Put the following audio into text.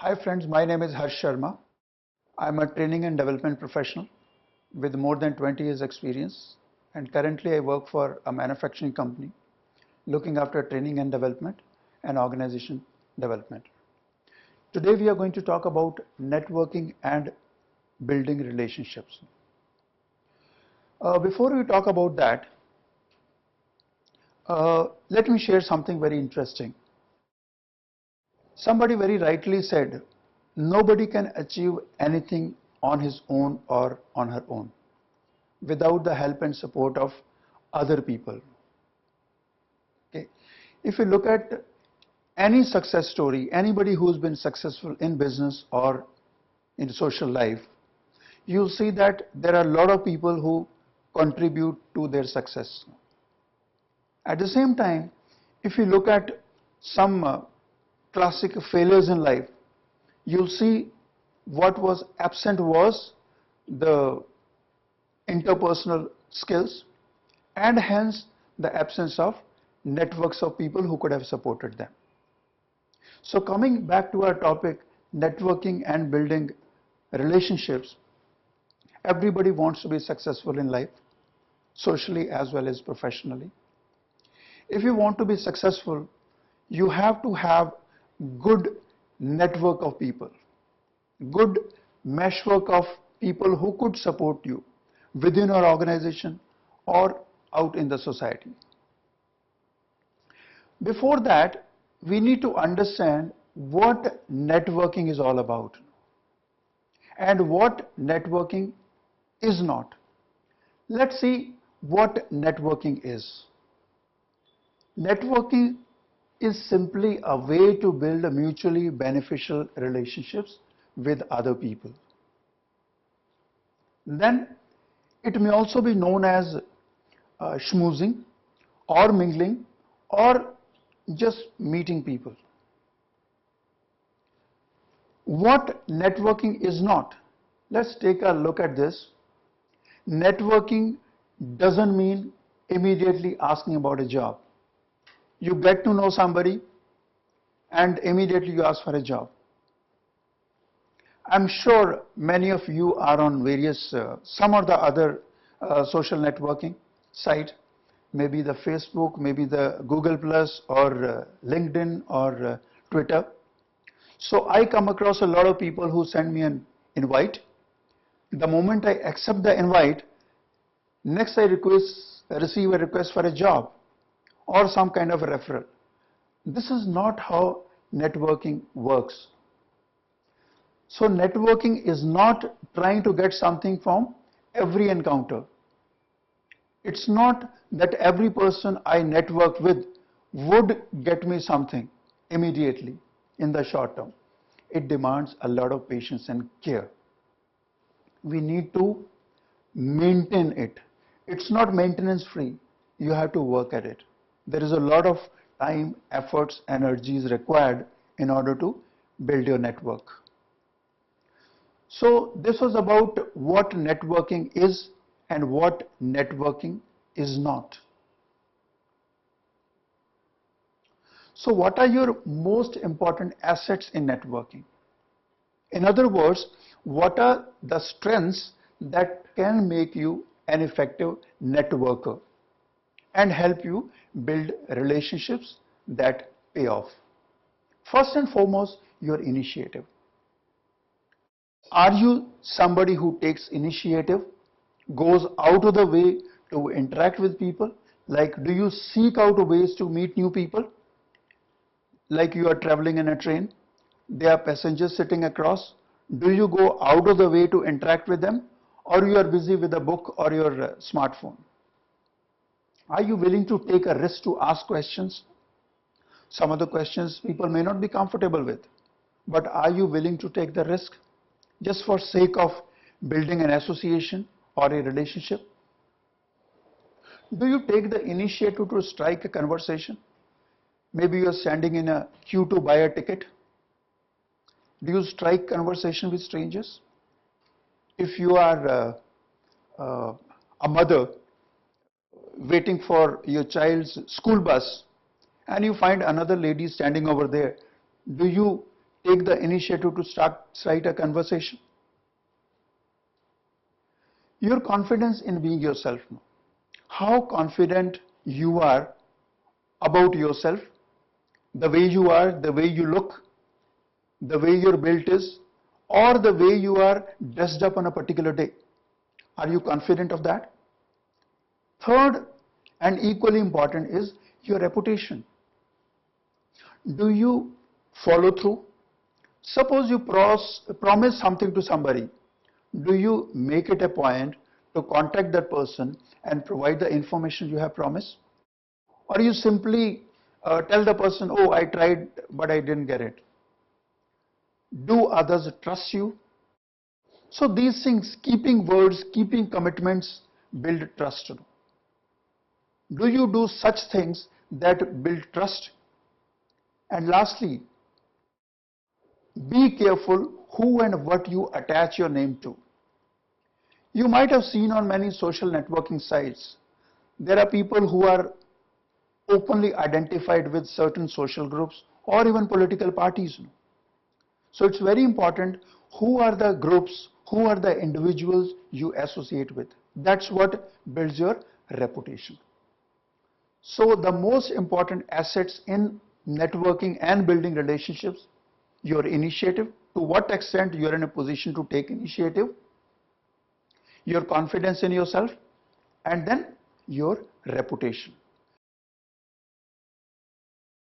Hi friends, my name is Harsh Sharma. I'm a training and development professional with more than 20 years experience, and currently I work for a manufacturing company looking after training and development and organization development. Today we are going to talk about networking and building relationships. Before we talk about that, let me share something very interesting. Somebody very rightly said, nobody can achieve anything on his own or on her own without the help and support of other people. Okay. If you look at any success story, anybody who's been successful in business or in social life, you'll see that there are a lot of people who contribute to their success. At the same time, if you look at some classic failures in life, you'll see what was absent was the interpersonal skills and hence the absence of networks of people who could have supported them. So coming back to our topic, networking and building relationships, everybody wants to be successful in life, socially as well as professionally. If you want to be successful, you have to have good network of people, good meshwork of people who could support you within your organization or out in the society. Before that, we need to understand what networking is all about and what networking is not. Let's see what networking is. Networking is simply a way to build mutually beneficial relationships with other people. Then it may also be known as schmoozing or mingling or just meeting people. What networking is not? Let's take a look at this. Networking doesn't mean immediately asking about a job. You get to know somebody and immediately you ask for a job. I'm sure many of you are on various, some or the other social networking site, maybe the Facebook, maybe the Google Plus or LinkedIn or Twitter. So I come across a lot of people who send me an invite. The moment I accept the invite, next I receive a request for a job or some kind of a referral. This is not how networking works. So networking is not trying to get something from every encounter. It's not that every person I network with would get me something immediately in the short term. It demands a lot of patience and care. We need to maintain it. It's not maintenance free. You have to work at it. There is a lot of time, efforts, energies required in order to build your network. So this was about what networking is and what networking is not. So what are your most important assets in networking? In other words, what are the strengths that can make you an effective networker and help you build relationships that pay off? First and foremost, your initiative. Are you somebody who takes initiative, goes out of the way to interact with people? Like, do you seek out ways to meet new people? Like you are traveling in a train, there are passengers sitting across. Do you go out of the way to interact with them, or you are busy with a book or your smartphone? Are you willing to take a risk to ask questions? Some of the questions people may not be comfortable with, but are you willing to take the risk just for sake of building an association or a relationship? Do you take the initiative to strike a conversation? Maybe you are standing in a queue to buy a ticket. Do you strike conversation with strangers? If you are a mother waiting for your child's school bus and you find another lady standing over there, do you take the initiative to start a conversation? Your confidence in being yourself. How confident you are about yourself, the way you are, the way you look, the way your built is, or the way you are dressed up on a particular day. Are you confident of that? Third, and equally important, is your reputation. Do you follow through? Suppose you promise something to somebody. Do you make it a point to contact that person and provide the information you have promised? Or you simply tell the person, oh, I tried, but I didn't get it? Do others trust you? So these things, keeping words, keeping commitments, build trust. Do you do such things that build trust? And lastly, be careful who and what you attach your name to. You might have seen on many social networking sites, there are people who are openly identified with certain social groups or even political parties. So it's very important who are the groups, who are the individuals you associate with. That's what builds your reputation. So the most important assets in networking and building relationships, your initiative, to what extent you are in a position to take initiative, your confidence in yourself, and then your reputation.